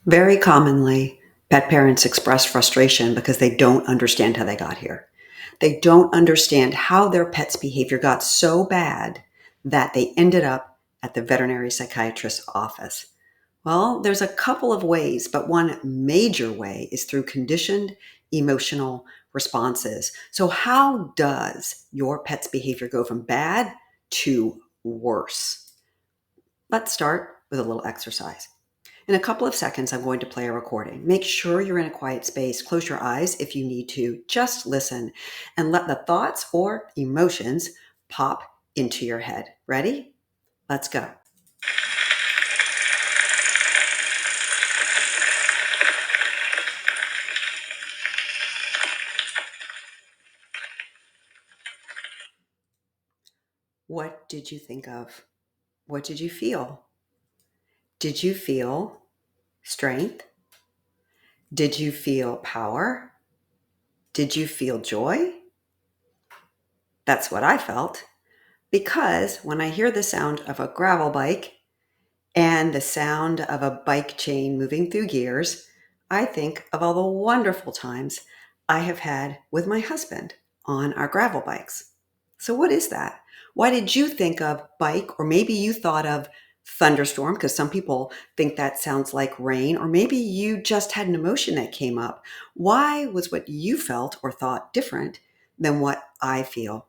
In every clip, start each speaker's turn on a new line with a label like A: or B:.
A: Very commonly, pet parents express frustration because they don't understand how they got here. They don't understand how their pet's behavior got so bad that they ended up at the veterinary psychiatrist's office. Well, there's a couple of ways, but one major way is through conditioned emotional responses. So, how does your pet's behavior go from bad to worse? Let's start with a little exercise. In a couple of seconds, I'm going to play a recording. Make sure you're in a quiet space. Close your eyes if you need to. Just listen and let the thoughts or emotions pop into your head. Ready? Let's go. What did you think of? What did you feel? Did you feel strength? Did you feel power? Did you feel joy? That's what I felt because when I hear the sound of a gravel bike, and the sound of a bike chain moving through gears, I think of all the wonderful times I have had with my husband on our gravel bikes. So, what is that? Why did you think of bike? Or maybe you thought of thunderstorm, because some people think that sounds like rain, or maybe you just had an emotion that came up. Why was what you felt or thought different than what I feel?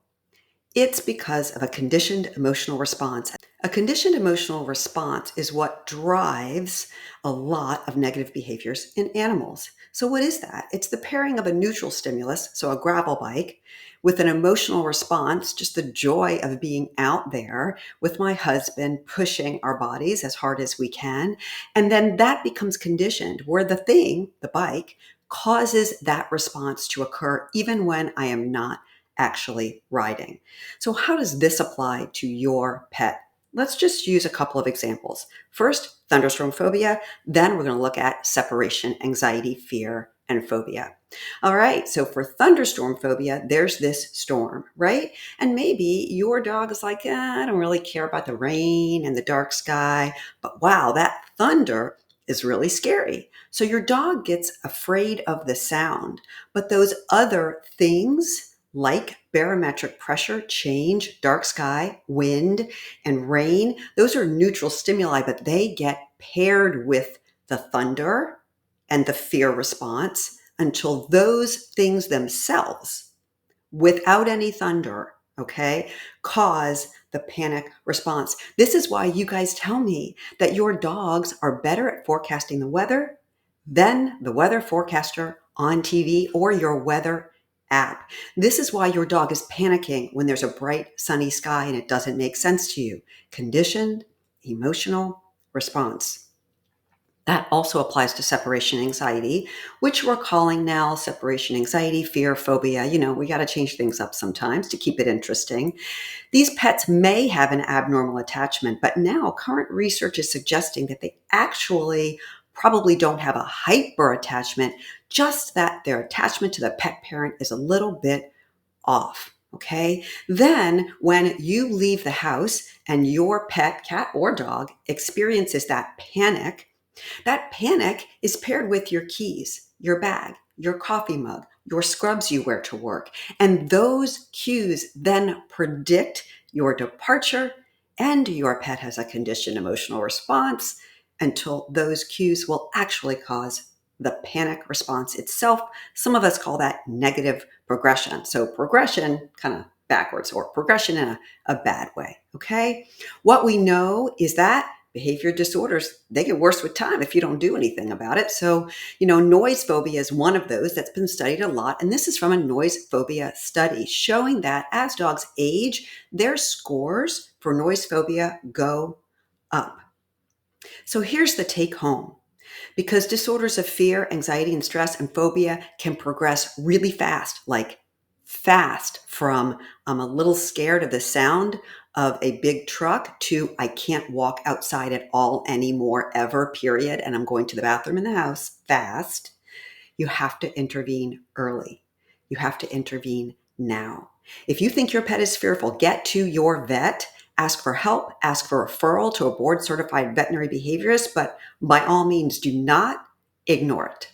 A: It's because of a conditioned emotional response. A conditioned emotional response is what drives a lot of negative behaviors in animals. So, what is that? It's the pairing of a neutral stimulus, so a gravel bike, with an emotional response, just the joy of being out there with my husband, pushing our bodies as hard as we can. And then that becomes conditioned, where the thing, the bike, causes that response to occur even when I am not actually riding. So, how does this apply to your pet? Let's just use a couple of examples. First, thunderstorm phobia. Then we're going to look at separation anxiety, fear, and phobia. All right, so for thunderstorm phobia, there's this storm, right? And maybe your dog is like, I don't really care about the rain and the dark sky, but wow, that thunder is really scary. So your dog gets afraid of the sound, but those other things like barometric pressure, change, dark sky, wind, and rain, those are neutral stimuli, but they get paired with the thunder and the fear response until those things themselves, without any thunder, okay, cause the panic response. This is why you guys tell me that your dogs are better at forecasting the weather than the weather forecaster on TV or your weather app. This is why your dog is panicking when there's a bright sunny sky and it doesn't make sense to you. Conditioned emotional response. That also applies to separation anxiety, which we're calling now separation anxiety, fear, phobia. We got to change things up sometimes to keep it interesting. These pets may have an abnormal attachment, but now current research is suggesting that they actually probably don't have a hyper attachment, just that their attachment to the pet parent is a little bit off. Okay. Then, when you leave the house and your pet, cat or dog, experiences that panic is paired with your keys, your bag, your coffee mug, your scrubs you wear to work. And those cues then predict your departure, and your pet has a conditioned emotional response until those cues will actually cause the panic response itself. Some of us call that negative progression. So, progression kind of backwards, or progression in a bad way. Okay. What we know is that behavior disorders, they get worse with time if you don't do anything about it. So, noise phobia is one of those that's been studied a lot. And this is from a noise phobia study showing that as dogs age, their scores for noise phobia go up. So here's the take home. Because disorders of fear, anxiety, and stress and phobia can progress really fast, like fast from I'm a little scared of the sound of a big truck to I can't walk outside at all anymore, ever, period. And I'm going to the bathroom in the house fast. You have to intervene early. You have to intervene now. If you think your pet is fearful, get to your vet, ask for help, ask for referral to a board certified veterinary behaviorist, but by all means, do not ignore it.